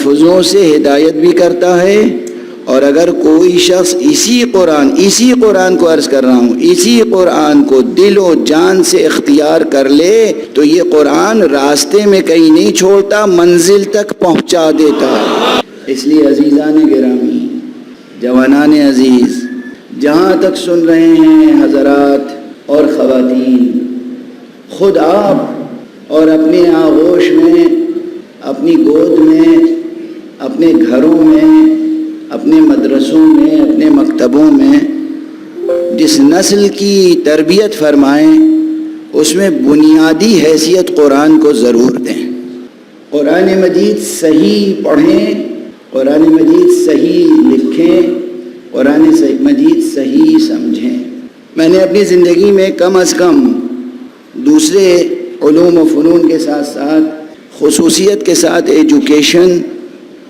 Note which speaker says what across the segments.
Speaker 1: لفظوں سے ہدایت بھی کرتا ہے، اور اگر کوئی شخص اسی قرآن کو عرض کر رہا ہوں، اسی قرآن کو دل و جان سے اختیار کر لے تو یہ قرآن راستے میں کہیں نہیں چھوڑتا، منزل تک پہنچا دیتا ہے۔ اس لیے عزیزان گرامی، جوانان عزیز، جہاں تک سن رہے ہیں حضرات اور خواتین، خود آپ اور اپنے آغوش میں، اپنی گود میں، اپنے گھروں میں، اپنے مدرسوں میں، اپنے مکتبوں میں جس نسل کی تربیت فرمائیں، اس میں بنیادی حیثیت قرآن کو ضرور دیں۔ قرآن مجید صحیح پڑھیں، قرآن مجید صحیح لکھیں، قرآن مجید صحیح سمجھیں۔ میں نے اپنی زندگی میں کم از کم دوسرے علوم و فنون کے ساتھ ساتھ خصوصیت کے ساتھ ایجوکیشن،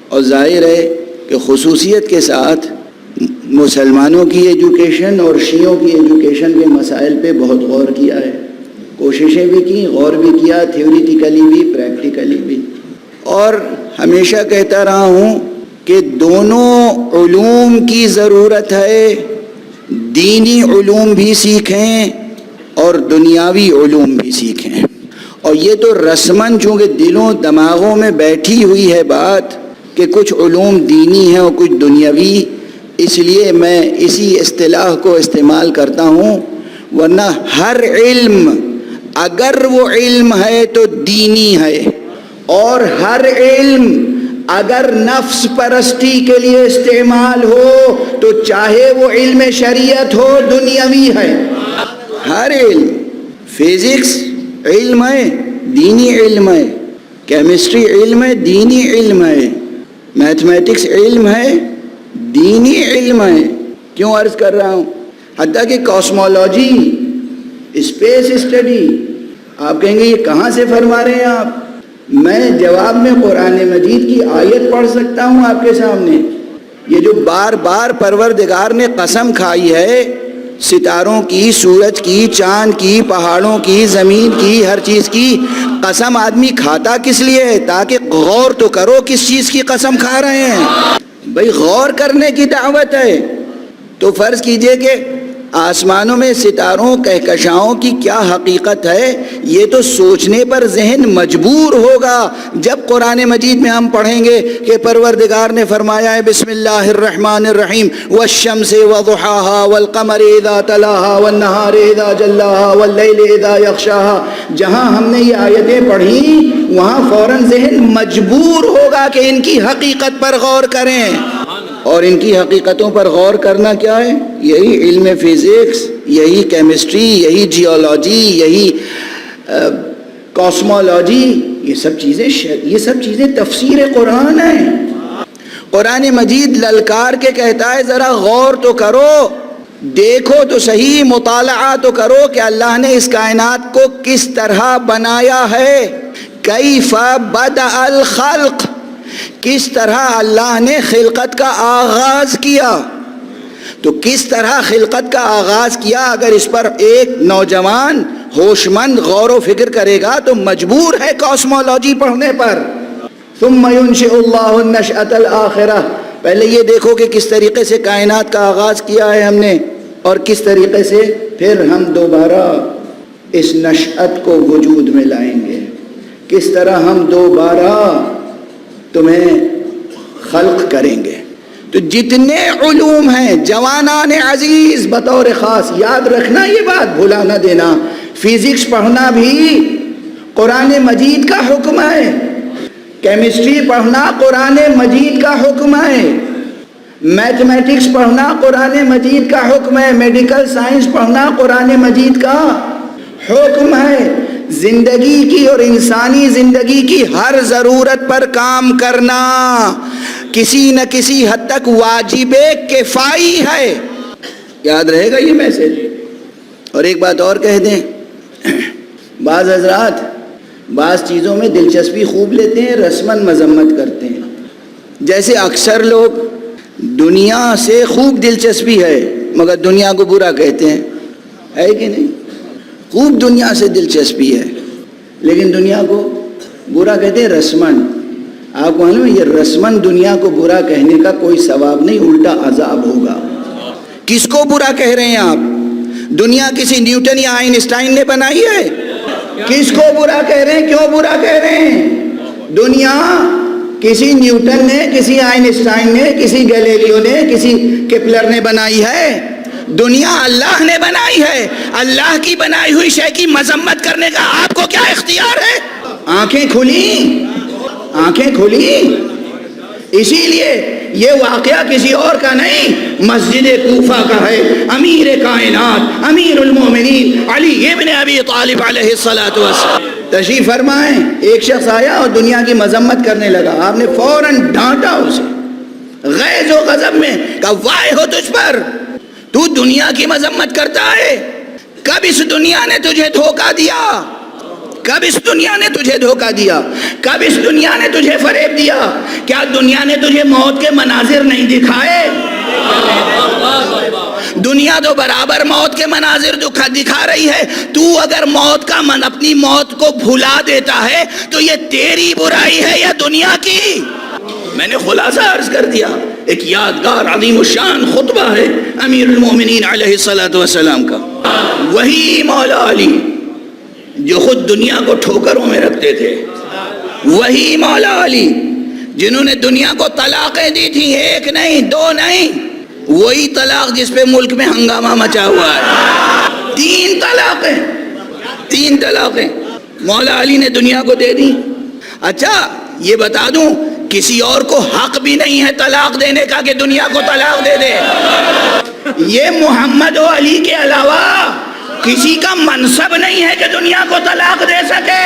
Speaker 1: اور ظاہر ہے کہ خصوصیت کے ساتھ مسلمانوں کی ایجوکیشن اور شیعوں کی ایجوکیشن کے مسائل پہ بہت غور کیا ہے، کوششیں بھی کی، غور بھی کیا، تھیوریٹیکلی بھی، پریکٹیکلی بھی، اور ہمیشہ کہتا رہا ہوں کہ دونوں علوم کی ضرورت ہے، دینی علوم بھی سیکھیں اور دنیاوی علوم بھی سیکھیں۔ اور یہ تو رسماً چونکہ دلوں دماغوں میں بیٹھی ہوئی ہے بات کہ کچھ علوم دینی ہیں اور کچھ دنیاوی، اس لیے میں اسی اصطلاح کو استعمال کرتا ہوں، ورنہ ہر علم اگر وہ علم ہے تو دینی ہے، اور ہر علم اگر نفس پرستی کے لیے استعمال ہو تو چاہے وہ علم شریعت ہو دنیاوی ہے۔ ہر علم، فزکس علم ہے، دینی علم ہے، کیمسٹری علم ہے، دینی علم ہے، میتھمیٹکس علم ہے، دینی علم ہے۔ کیوں عرض کر رہا ہوں؟ حتیٰ کہ کاسمولوجی، اسپیس اسٹڈی، آپ کہیں گے یہ کہاں سے فرما رہے ہیں آپ؟ میں جواب میں قرآن مجید کی آیت پڑھ سکتا ہوں آپ کے سامنے۔ یہ جو بار بار پروردگار نے قسم کھائی ہے ستاروں کی، سورج کی، چاند کی، پہاڑوں کی، زمین کی، ہر چیز کی قسم آدمی کھاتا کس لیے ہے؟ تاکہ غور تو کرو کس چیز کی قسم کھا رہے ہیں۔ بھئی غور کرنے کی دعوت ہے۔ تو فرض کیجئے کہ آسمانوں میں ستاروں، کہکشاؤں کی کیا حقیقت ہے، یہ تو سوچنے پر ذہن مجبور ہوگا جب قرآن مجید میں ہم پڑھیں گے کہ پروردگار نے فرمایا ہے بسم اللہ الرحمن الرحیم والشمس وضحاها والقمر اذا تلاها والنہار اذا جلاها واللیل اذا یغشاها۔ جہاں ہم نے یہ آیتیں پڑھی وہاں فوراً ذہن مجبور ہوگا کہ ان کی حقیقت پر غور کریں، اور ان کی حقیقتوں پر غور کرنا کیا ہے؟ یہی علم فزکس، یہی کیمسٹری، یہی جیولوجی، یہی کاسمولوجی، یہ سب چیزیں تفسیر قرآن ہیں۔ قرآن مجید للکار کے کہتا ہے ذرا غور تو کرو، دیکھو تو صحیح، مطالعہ تو کرو کہ اللہ نے اس کائنات کو کس طرح بنایا ہے۔ کیف بدأ الخلق، کس طرح اللہ نے خلقت کا آغاز کیا۔ تو کس طرح خلقت کا آغاز کیا، اگر اس پر ایک نوجوان ہوش مند غور و فکر کرے گا تو مجبور ہے کاسمولوجی پڑھنے پر۔ ثم ينشئ اللہ النشأۃ الآخرہ، پہلے یہ دیکھو کہ کس طریقے سے کائنات کا آغاز کیا ہے ہم نے، اور کس طریقے سے پھر ہم دوبارہ اس نشأت کو وجود میں لائیں گے، کس طرح ہم دوبارہ تمہیں خلق کریں گے۔ تو جتنے علوم ہیں جوانان عزیز بطور خاص یاد رکھنا، یہ بات بھلا نہ دینا، فزکس پڑھنا بھی قرآن مجید کا حکم ہے، کیمسٹری پڑھنا قرآن مجید کا حکم ہے، میتھمیٹکس پڑھنا قرآن مجید کا حکم ہے، میڈیکل سائنس پڑھنا قرآن مجید کا حکم ہے۔ زندگی کی اور انسانی زندگی کی ہر ضرورت پر کام کرنا کسی نہ کسی حد تک واجب کفائی ہے۔ یاد رہے گا یہ میسج۔ اور ایک بات اور کہہ دیں، بعض حضرات بعض چیزوں میں دلچسپی خوب لیتے ہیں، رسماً مذمت کرتے ہیں۔ جیسے اکثر لوگ دنیا سے خوب دلچسپی ہے مگر دنیا کو برا کہتے ہیں، ہے کہ نہیں؟ خوب دنیا سے دلچسپی ہے لیکن دنیا کو برا کہتے ہیں رسماً۔ آپ کو معلوم ہے یہ رسمن دنیا کو برا کہنے کا کوئی ثواب نہیں، الٹا عذاب ہوگا۔ کس کو برا کہہ رہے ہیں آپ؟ دنیا کسی نیوٹن یا آئنسٹائن نے بنائی ہے؟ کس کو برا کہہ رہے ہیں؟ کیوں برا کہہ رہے ہیں؟ دنیا کسی نیوٹن نے، کسی آئنسٹائن نے، کسی گیلیلیو نے، کسی کیپلر نے بنائی ہے؟ دنیا اللہ نے بنائی ہے۔ اللہ کی بنائی ہوئی شے کی مذمت کرنے کا آپ کو کیا اختیار ہے؟ آنکھیں کھلی، آنکھیں کھلی۔ اسی لیے یہ واقعہ کسی اور کا نہیں، مسجد کوفہ کا ہے۔ امیر کائنات امیر المومنین علی ابن ابی طالب علیہ الصلوۃ والسلام تشریف فرمائیں، ایک شخص آیا اور دنیا کی مذمت کرنے لگا، آپ نے فوراً ڈانٹا اسے غیظ و غضب میں، کہا وائے ہو تجھ پر، تو دنیا کی مذمت کرتا ہے؟ کب اس دنیا نے تجھے دھوکہ دیا؟ کب اس دنیا نے تجھے دھوکہ دیا؟ کب اس دنیا نے تجھے فریب دیا؟ کیا دنیا نے تجھے موت کے مناظر نہیں دکھائے؟ دنیا تو برابر موت کے مناظر دکھا رہی ہے۔ تو اگر موت کا اپنی موت کو بھلا دیتا ہے تو یہ تیری برائی ہے یا دنیا کی؟ میں نے خلاصہ عرض کر دیا، ایک یادگار عظیم الشان خطبہ ہے امیر المومنین علیہ الصلوۃ والسلام کا۔ وہی مولا علی جو خود دنیا کو ٹھوکروں میں رکھتے تھے، وہی مولا علی جنہوں نے دنیا کو طلاقیں دی تھیں، ایک نہیں دو نہیں، وہی طلاق جس پہ ملک میں ہنگامہ مچا ہوا ہے، 3 طلاقیں، 3 طلاقیں مولا علی نے دنیا کو دے دی۔ اچھا یہ بتا دوں، کسی اور کو حق بھی نہیں ہے طلاق دینے کا کہ دنیا کو طلاق دے دے۔ یہ محمد و علی کے علاوہ کسی کا منصب نہیں ہے کہ دنیا کو طلاق دے سکے۔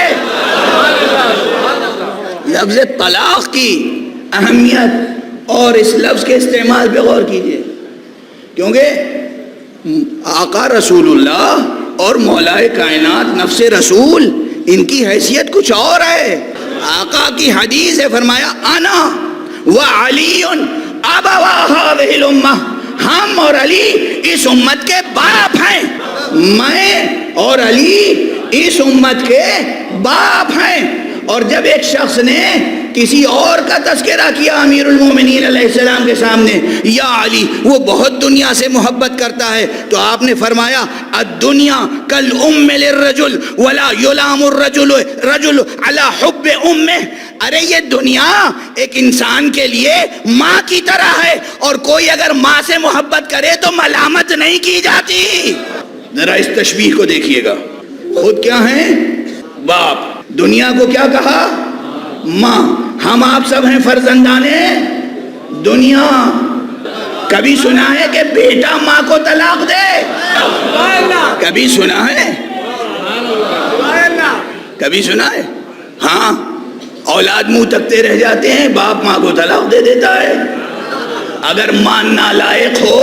Speaker 1: لفظ طلاق کی اہمیت اور اس لفظ کے استعمال پہ غور کیجئے، کیونکہ آقا رسول اللہ اور مولا کائنات نفس رسول، ان کی حیثیت کچھ اور ہے۔ آقا کی حدیث ہے، فرمایا انا وعلی ابوا هذه الامہ، ہم اور علی اس امت کے باپ ہیں، میں اور علی اس امت کے باپ ہیں۔ اور جب ایک شخص نے کسی اور کا تذکرہ کیا امیر المومنین علیہ السلام کے سامنے، یا علی، وہ بہت دنیا سے محبت کرتا ہے، تو آپ نے فرمایا الدنیا کالام للرجل ولا یلام الرجل رجل علی حب امہ۔ ارے یہ دنیا ایک انسان کے لیے ماں کی طرح ہے، اور کوئی اگر ماں سے محبت کرے تو ملامت نہیں کی جاتی۔ ذرا اس تشبیہ کو دیکھیے گا، خود کیا ہیں؟ باپ۔ دنیا کو کیا کہا؟ ماں۔ ہم آپ سب ہیں فرزندانے دنیا۔ کبھی سنا ہے کہ بیٹا ماں کو طلاق دے؟ کبھی سنا ہے؟ کبھی سنا ہے؟ ہاں، اولاد منہ تکتے رہ جاتے ہیں، باپ ماں کو طلاق دے دیتا ہے۔ اگر ماں نالائق ہو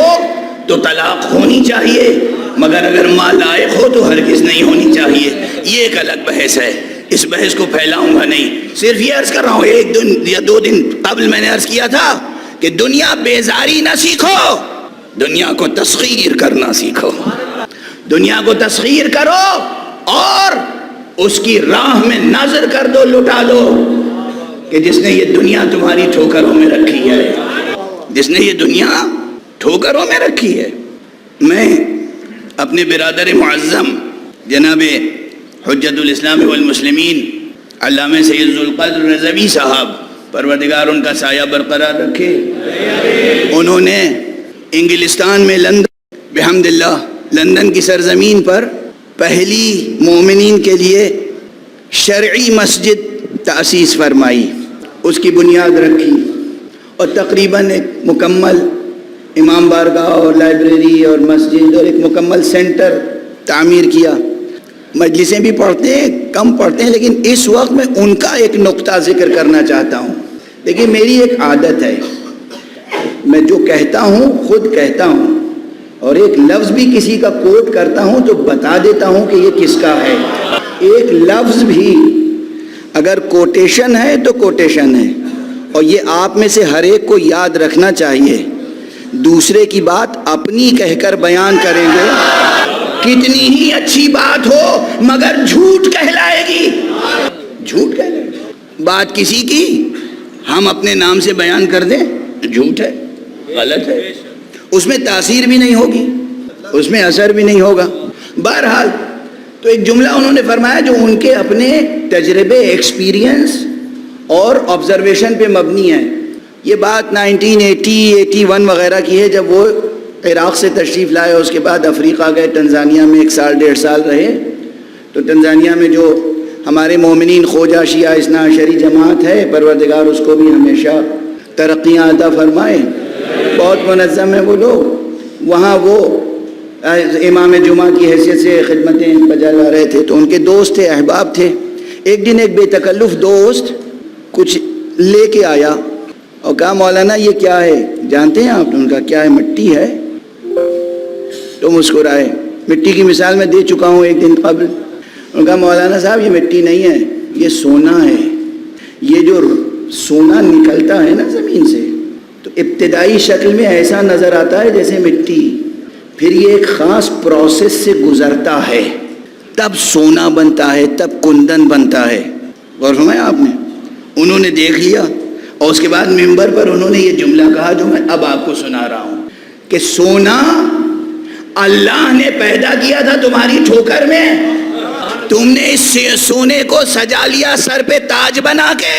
Speaker 1: تو طلاق ہونی چاہیے، مگر اگر ماں لائق ہو تو ہرگز نہیں ہونی چاہیے۔ یہ ایک الگ بحث ہے، اس بحث کو پھیلاؤں گا نہیں، صرف یہ عرض کر رہا ہوں۔ 1 دن یا 2 دن قبل میں نے عرض کیا تھا کہ دنیا بیزاری نہ سیکھو، دنیا کو تسخیر کرنا سیکھو۔ دنیا کو تسخیر کرو اور اس کی راہ میں نظر کر دو، لٹا دو کہ جس نے یہ دنیا تمہاری ٹھوکروں میں رکھی ہے، جس نے یہ دنیا ٹھوکروں میں رکھی ہے۔ میں اپنے برادر معظم جناب حجت الاسلام والمسلمین علامہ سید ذوالقدر رضوی صاحب، پروردگار ان کا سایہ برقرار رکھے، انہوں نے انگلستان میں لندن، بحمد اللہ لندن کی سرزمین پر پہلی مومنین کے لیے شرعی مسجد تأسیس فرمائی، اس کی بنیاد رکھی، اور تقریباً ایک مکمل امام بارگاہ اور لائبریری اور مسجد اور ایک مکمل سینٹر تعمیر کیا۔ مجلسیں بھی پڑھتے ہیں، کم پڑھتے ہیں، لیکن اس وقت میں ان کا ایک نقطہ ذکر کرنا چاہتا ہوں۔ لیکن میری ایک عادت ہے، میں جو کہتا ہوں خود کہتا ہوں، اور ایک لفظ بھی کسی کا کوٹ کرتا ہوں تو بتا دیتا ہوں کہ یہ کس کا ہے۔ ایک لفظ بھی اگر کوٹیشن ہے تو کوٹیشن ہے، اور یہ آپ میں سے ہر ایک کو یاد رکھنا چاہیے۔ دوسرے کی بات اپنی کہہ کر بیان کریں گے، کتنی ہی اچھی بات ہو مگر جھوٹ کہلائے گی، جھوٹ کہلائے گی۔ بات کسی کی ہم اپنے نام سے بیان کر دیں، جھوٹ ہے، غلط ہے، اس میں تاثیر بھی نہیں ہوگی، اس میں اثر بھی نہیں ہوگا۔ بہرحال تو ایک جملہ انہوں نے فرمایا جو ان کے اپنے تجربے، ایکسپیرینس اور آبزرویشن پہ مبنی ہے۔ یہ بات 1980-81 وغیرہ کی ہے، جب وہ عراق سے تشریف لائے، اس کے بعد افریقہ گئے، تنزانیہ میں 1 سال 1.5 سال رہے۔ تو تنزانیہ میں جو ہمارے مومنین خوجہ شیعہ اثنا عشری جماعت ہے، پروردگار اس کو بھی ہمیشہ ترقیاں عطا فرمائے، بہت منظم ہیں وہ لوگ۔ وہاں وہ امام جمعہ کی حیثیت سے خدمتیں بجا لا رہے تھے، تو ان کے دوست تھے، احباب تھے۔ ایک دن ایک بے تکلف دوست کچھ لے کے آیا اور کہا مولانا یہ کیا ہے جانتے ہیں آپ؟ ان کا کیا ہے؟ مٹی ہے۔ تو مسکرائے۔ مٹی کی مثال میں دے چکا ہوں ایک دن قبل۔ ان کا مولانا صاحب یہ مٹی نہیں ہے، یہ سونا ہے۔ یہ جو سونا نکلتا ہے نا زمین سے، تو ابتدائی شکل میں ایسا نظر آتا ہے جیسے مٹی، پھر یہ ایک خاص پروسیس سے گزرتا ہے، تب سونا بنتا ہے، تب کندن بنتا ہے۔ غور فرمایا آپ نے؟ انہوں نے دیکھ لیا اور اس کے بعد ممبر پر انہوں نے یہ جملہ کہا جو میں اب آپ کو سنا رہا ہوں کہ سونا اللہ نے پیدا کیا تھا تمہاری ٹھوکر میں، تم نے اس سونے کو سجا لیا سر پہ تاج بنا کے۔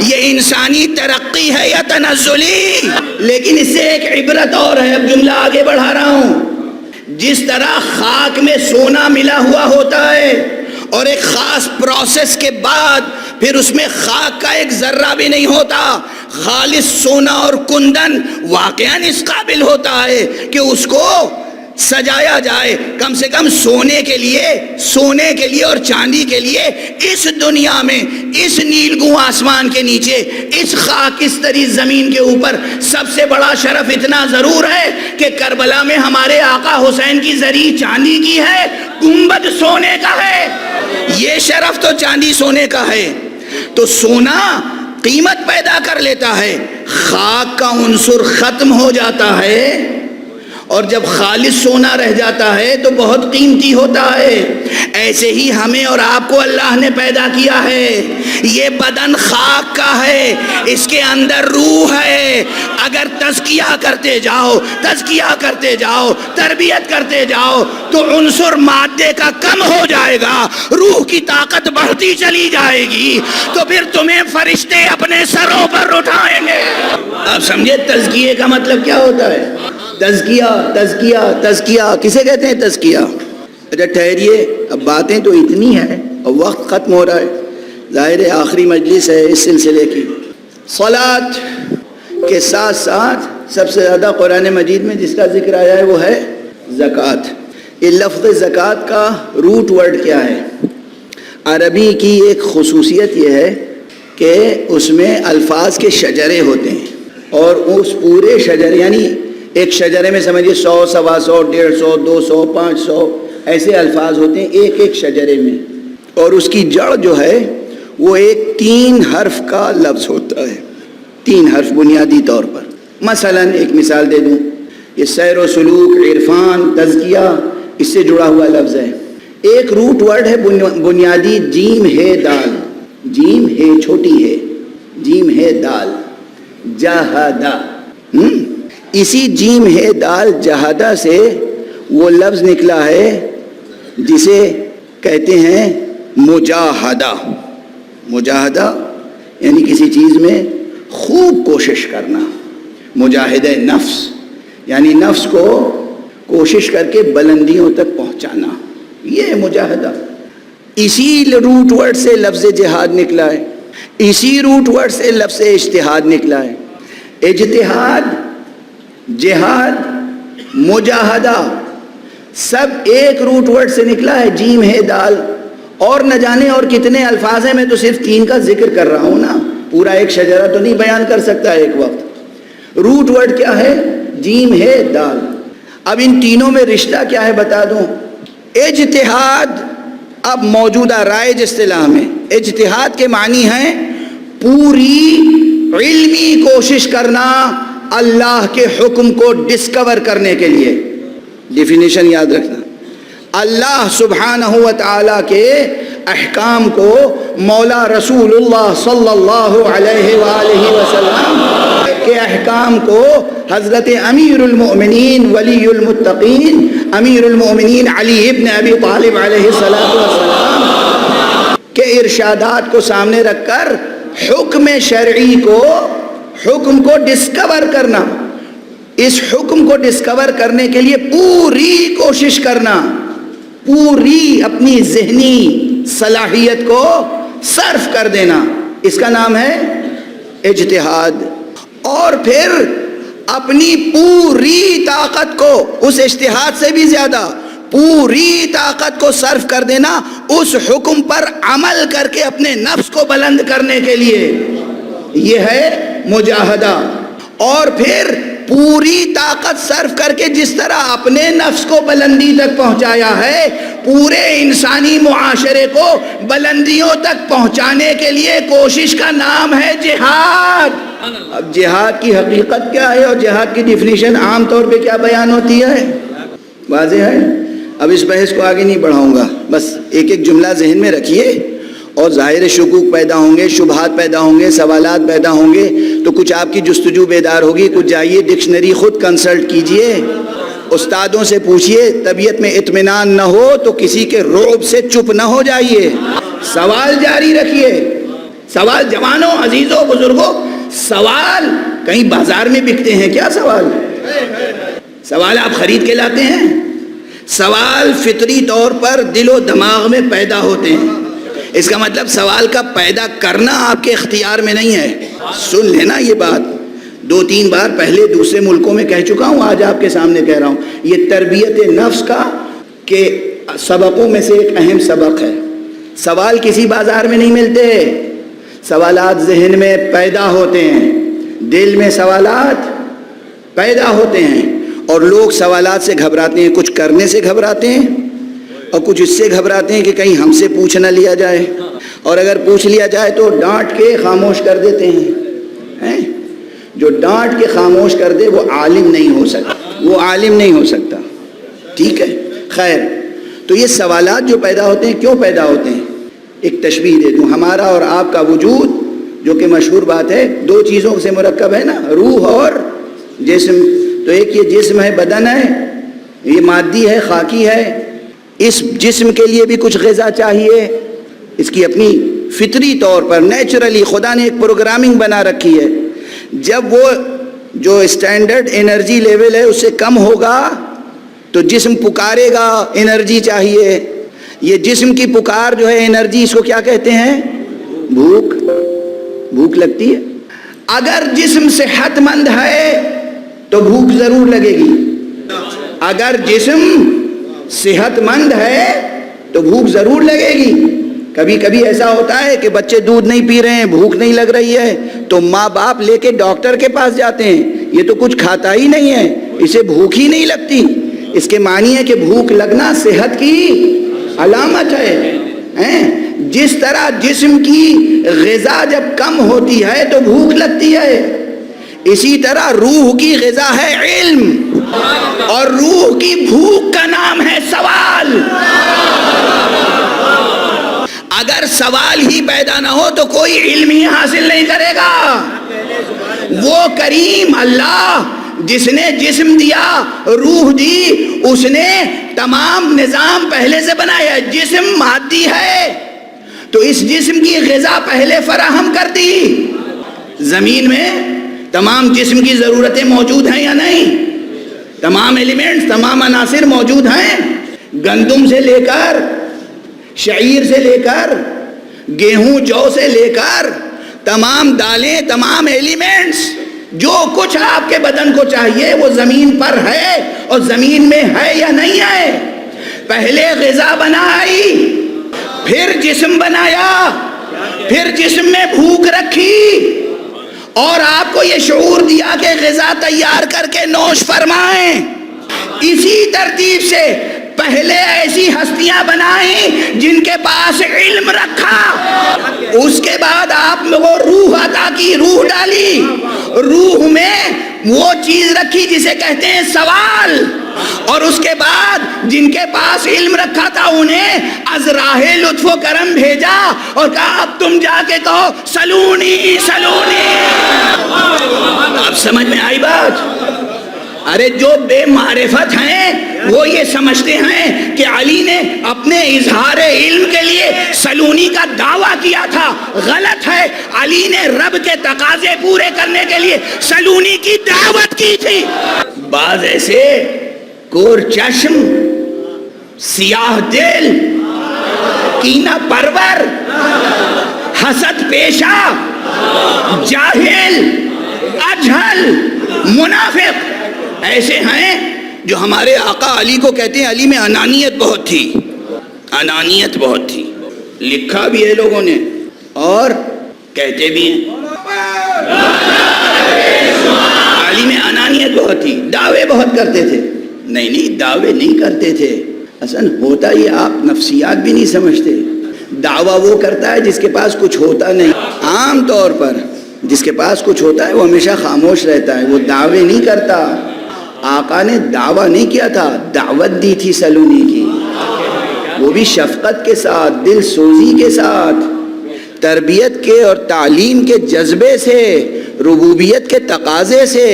Speaker 1: یہ انسانی ترقی ہے یا تنزلی؟ لیکن اس سے ایک عبرت اور ہے، اب جملہ آگے بڑھا رہا ہوں۔ جس طرح خاک میں سونا ملا ہوا ہوتا ہے اور ایک خاص پروسیس کے بعد پھر اس میں خاک کا ایک ذرہ بھی نہیں ہوتا، خالص سونا اور کندن واقعاً اس قابل ہوتا ہے کہ اس کو سجایا جائے، کم سے کم سونے کے لیے اور چاندی کے لیے اس دنیا میں، اس نیلگوں آسمان کے نیچے، اس خاکستری زمین کے اوپر سب سے بڑا شرف اتنا ضرور ہے کہ کربلا میں ہمارے آقا حسین کی زری چاندی کی ہے، گنبد سونے کا ہے۔ یہ شرف تو چاندی سونے کا ہے۔ تو سونا قیمت پیدا کر لیتا ہے، خاک کا عنصر ختم ہو جاتا ہے اور جب خالص سونا رہ جاتا ہے تو بہت قیمتی ہوتا ہے۔ ایسے ہی ہمیں اور آپ کو اللہ نے پیدا کیا ہے۔ یہ بدن خاک کا ہے، اس کے اندر روح ہے۔ اگر تزکیہ کرتے جاؤ، تربیت کرتے جاؤ تو عنصر مادے کا کم ہو جائے گا، روح کی طاقت بڑھتی چلی جائے گی، تو پھر تمہیں فرشتے اپنے سروں پر اٹھائیں گے۔ آپ سمجھے تزکیے کا مطلب کیا ہوتا ہے؟ تزکیہ کسے کہتے ہیں؟ تزکیہ۔ اچھا ٹھہریے، اب باتیں تو اتنی ہیں اور وقت ختم ہو رہا ہے، ظاہر ہے آخری مجلس ہے اس سلسلے کی۔ صلاۃ کے ساتھ ساتھ سب سے زیادہ قرآن مجید میں جس کا ذکر آیا ہے وہ ہے زکوٰۃ۔ یہ لفظ زکوٰۃ کا روٹ ورڈ کیا ہے؟ عربی کی ایک خصوصیت یہ ہے کہ اس میں الفاظ کے شجرے ہوتے ہیں، اور اس پورے شجر یعنی ایک شجرے میں سمجھیے 100، 125، 150، 200، 500 ایسے الفاظ ہوتے ہیں ایک شجرے میں، اور اس کی جڑ جو ہے وہ ایک 3 حرف کا لفظ ہوتا ہے، 3 حرف بنیادی طور پر۔ مثلا ایک مثال دے دوں، یہ سیر و سلوک، عرفان، تزکیہ، اس سے جڑا ہوا لفظ ہے۔ ایک روٹ ورڈ ہے بنیادی جیم ہے دال، جیم ہے چھوٹی ہے، جیم ہے دال، جہادہ۔ اسی جیم ہے دال جہادہ سے وہ لفظ نکلا ہے جسے کہتے ہیں مجاہدہ۔ مجاہدہ یعنی کسی چیز میں خوب کوشش کرنا، مجاہدہ نفس یعنی نفس کو کوشش کر کے بلندیوں تک پہنچانا، یہ مجاہدہ۔ اسی روٹ ورڈ سے لفظ جہاد نکلا ہے، اسی روٹ ورڈ سے لفظ اجتہاد نکلا ہے۔ اجتہاد، جہاد، مجاہدہ سب ایک روٹ ورڈ سے نکلا ہے، جیم ہے دال، اور نہ جانے اور کتنے الفاظ ہیں، میں تو صرف 3 کا ذکر کر رہا ہوں نا، پورا ایک شجرہ تو نہیں بیان کر سکتا ایک وقت۔ روٹ ورڈ کیا ہے؟ جیم ہے دال۔ اب ان تینوں میں رشتہ کیا ہے بتا دوں۔ اجتہاد اب موجودہ رائج اصطلاح میں اجتہاد کے معنی ہیں پوری علمی کوشش کرنا اللہ کے حکم کو ڈسکور کرنے کے لیے۔ ڈیفینیشن یاد رکھنا، اللہ سبحانہ و تعالیٰ کے احکام کو مولا رسول اللہ صلی اللہ علیہ وآلہ وسلم کے احکام کو حضرت امیر المؤمنین ولی المتقین امیر المؤمنین علی ابن ابی طالب علیہ السلام کے ارشادات کو سامنے رکھ کر حکم شرعی کو حکم کو ڈسکور کرنا، اس حکم کو ڈسکور کرنے کے لیے پوری کوشش کرنا، پوری اپنی ذہنی صلاحیت کو صرف کر دینا، اس کا نام ہے اجتہاد۔ اور پھر اپنی پوری طاقت کو اس اجتہاد سے بھی زیادہ پوری طاقت کو صرف کر دینا اس حکم پر عمل کر کے اپنے نفس کو بلند کرنے کے لیے، یہ ہے مجاہدہ۔ اور پھر پوری طاقت صرف کر کے جس طرح اپنے نفس کو بلندی تک پہنچایا ہے، پورے انسانی معاشرے کو بلندیوں تک پہنچانے کے لیے کوشش کا نام ہے جہاد۔ اب جہاد کی حقیقت کیا ہے اور جہاد کی ڈیفینیشن عام طور پہ کیا بیان ہوتی ہے؟ واضح ہے؟ اب اس بحث کو آگے نہیں بڑھاؤں گا، بس ایک ایک جملہ ذہن میں رکھیے، اور ظاہر شکوک پیدا ہوں گے، شبہات پیدا ہوں گے، سوالات پیدا ہوں گے، تو کچھ آپ کی جستجو بیدار ہوگی، کچھ جائیے ڈکشنری خود کنسلٹ کیجئے، استادوں سے پوچھئے، طبیعت میں اطمینان نہ ہو تو کسی کے رعب سے چپ نہ ہو جائیے، سوال جاری رکھیے۔ سوال جوانوں، عزیزوں، بزرگوں، سوال کہیں بازار میں بکتے ہیں کیا؟ سوال آپ خرید کے لاتے ہیں؟ سوال فطری طور پر دل و دماغ میں پیدا ہوتے ہیں، اس کا مطلب سوال کا پیدا کرنا آپ کے اختیار میں نہیں ہے۔ سن لینا یہ بات، 2-3 بار پہلے دوسرے ملکوں میں کہہ چکا ہوں، آج آپ کے سامنے کہہ رہا ہوں، یہ تربیت نفس کا کے سبقوں میں سے ایک اہم سبق ہے۔ سوال کسی بازار میں نہیں ملتے، سوالات ذہن میں پیدا ہوتے ہیں، دل میں سوالات پیدا ہوتے ہیں، اور لوگ سوالات سے گھبراتے ہیں، کچھ کرنے سے گھبراتے ہیں اور کچھ اس سے گھبراتے ہیں کہ کہیں ہم سے پوچھ نہ لیا جائے، اور اگر پوچھ لیا جائے تو ڈانٹ کے خاموش کر دیتے ہیں۔ جو ڈانٹ کے خاموش کر دے وہ عالم نہیں ہو سکتا، وہ عالم نہیں ہو سکتا، ٹھیک ہے؟ خیر، تو یہ سوالات جو پیدا ہوتے ہیں کیوں پیدا ہوتے ہیں؟ ایک تشبیہ دے دوں، ہمارا اور آپ کا وجود جو کہ مشہور بات ہے 2 چیزوں سے مرکب ہے نا، روح اور جسم۔ تو ایک یہ جسم ہے، بدن ہے، یہ مادی ہے، خاکی ہے، اس جسم کے لیے بھی کچھ غذا چاہیے، اس کی اپنی فطری طور پر نیچرلی خدا نے ایک پروگرامنگ بنا رکھی ہے۔ جب وہ جو اسٹینڈرڈ انرجی لیول ہے اس سے کم ہوگا تو جسم پکارے گا، انرجی چاہیے۔ یہ جسم کی پکار جو ہے انرجی، اس کو کیا کہتے ہیں؟ بھوک۔ بھوک لگتی ہے۔ اگر جسم صحت مند ہے تو بھوک ضرور لگے گی، اگر جسم صحت مند ہے تو بھوک ضرور لگے گی۔ کبھی کبھی ایسا ہوتا ہے کہ بچے دودھ نہیں پی رہے ہیں، بھوک نہیں لگ رہی ہے، تو ماں باپ لے کے ڈاکٹر کے پاس جاتے ہیں، یہ تو کچھ کھاتا ہی نہیں ہے، اسے بھوک ہی نہیں لگتی۔ اس کے معنی ہے کہ بھوک لگنا صحت کی علامت ہے۔ جس طرح جسم کی غذا جب کم ہوتی ہے تو بھوک لگتی ہے، اسی طرح روح کی غذا ہے علم، اور روح کی بھوک کا نام ہے سوال۔ اگر سوال ہی پیدا نہ ہو تو کوئی علم ہی حاصل نہیں کرے گا۔ وہ کریم اللہ جس نے جسم دیا، روح دی، اس نے تمام نظام پہلے سے بنایا ہے۔ جسم مادی ہے تو اس جسم کی غذا پہلے فراہم کر دی۔ زمین میں تمام جسم کی ضرورتیں موجود ہیں یا نہیں؟ تمام ایلیمنٹس، تمام عناصر موجود ہیں، گندم سے لے کر، شعیر سے لے کر، گیہوں جو سے لے کر، تمام دالیں، تمام ایلیمنٹس، جو کچھ آپ کے بدن کو چاہیے وہ زمین پر ہے، اور زمین میں ہے یا نہیں ہے؟ پہلے غذا بنائی، پھر جسم بنایا، پھر جسم میں بھوک رکھی، اور آپ کو یہ شعور دیا کہ غذا تیار کر کے نوش فرمائیں۔ اسی ترتیب سے پہلے ایسی ہستیاں بنائیں جن کے پاس علم رکھا، اس کے بعد آپ کو روح عطا کی، روح ڈالی، روح میں وہ چیز رکھی جسے کہتے ہیں سوال، اور اس کے بعد جن کے پاس علم رکھا تھا انہیں از راہ لطف و کرم بھیجا اور کہا اب تم جا کے کہو سلونی سلونی۔ اب سمجھ میں آئی بات؟ ارے جو بے معرفت ہیں وہ یہ سمجھتے ہیں کہ علی نے اپنے اظہار علم کے لیے سلونی کا دعویٰ کیا تھا، غلط ہے۔ علی نے رب کے تقاضے پورے کرنے کے لیے سلونی کی دعوت کی تھی۔ بعض ایسے کور چشم، سیاہ دل، کینہ پرور، حسد پیشہ، جاہل، اجہل، منافق ایسے ہیں جو ہمارے آقا علی کو کہتے ہیں علی میں انانیت بہت تھی، انانیت بہت تھی۔ لکھا بھی ہے لوگوں نے اور کہتے بھی ہیں علی میں انانیت بہت تھی، دعوے بہت کرتے تھے۔ نہیں دعوے نہیں کرتے تھے، اصل ہوتا یہ آپ نفسیات بھی نہیں سمجھتے۔ دعویٰ وہ کرتا ہے جس کے پاس کچھ ہوتا نہیں۔ عام طور پر جس کے پاس کچھ ہوتا ہے وہ ہمیشہ خاموش رہتا ہے، وہ دعوے نہیں کرتا۔ آقا نے دعویٰ نہیں کیا تھا، دعوت دی تھی سلونی کی، وہ بھی شفقت کے ساتھ، دل سوزی کے ساتھ، تربیت کے اور تعلیم کے جذبے سے، ربوبیت کے تقاضے سے۔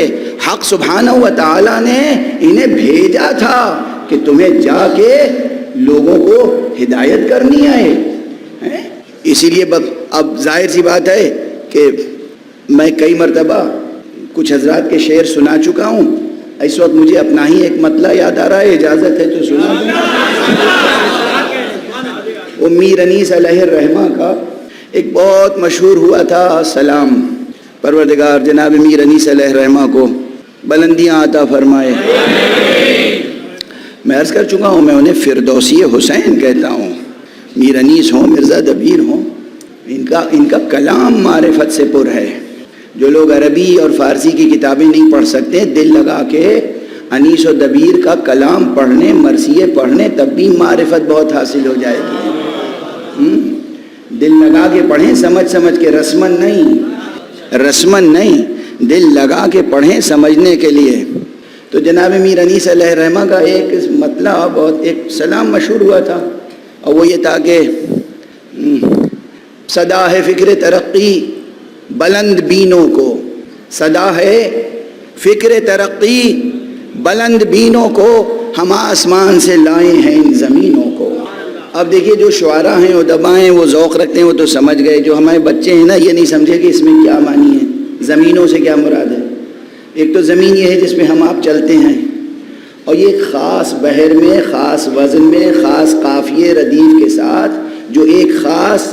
Speaker 1: حق سبحانہ و تعالیٰ نے انہیں بھیجا تھا کہ تمہیں جا کے لوگوں کو ہدایت کرنی ہے۔ اسی لیے اب ظاہر سی بات ہے کہ میں کئی مرتبہ کچھ حضرات کے شعر سنا چکا ہوں، اس وقت مجھے اپنا ہی ایک مطلع یاد آ رہا ہے، اجازت ہے تو سنا دوں۔ وہ میر انیس علیہ الرحمہ کا ایک بہت مشہور ہوا تھا سلام، پروردگار جناب میر انیس علیہ الرحمہ کو بلندیاں عطا فرمائے۔ میں عرض کر چکا ہوں میں انہیں فردوسی حسین کہتا ہوں۔ میر انیس ہوں، مرزا دبیر ہوں، ان کا کلام معرفت سے پر ہے۔ جو لوگ عربی اور فارسی کی کتابیں نہیں پڑھ سکتے، دل لگا کے انیس و دبیر کا کلام پڑھنے، مرثیے پڑھنے، تب بھی معرفت بہت حاصل ہو جائے گی۔ دل لگا کے پڑھیں، سمجھ کے، رسمن نہیں، دل لگا کے پڑھیں سمجھنے کے لیے۔ تو جناب میر انیس علیہ الرحمہ کا ایک مطلب بہت ایک سلام مشہور ہوا تھا، اور وہ یہ تھا کہ صدا ہے فکر ترقی بلند بینوں کو، صدا ہے فکر ترقی بلند بینوں کو، ہم آسمان سے لائے ہیں ان زمینوں کو۔ اب دیکھیے جو شعراء ہیں، ادباء ہیں، وہ ذوق رکھتے ہیں، وہ تو سمجھ گئے۔ جو ہمارے بچے ہیں نا، یہ نہیں سمجھے کہ اس میں کیا معنی ہے، زمینوں سے کیا مراد ہے۔ ایک تو زمین یہ ہے جس پہ ہم آپ چلتے ہیں، اور یہ خاص بحر میں، خاص وزن میں، خاص قافیے ردیف کے ساتھ جو ایک خاص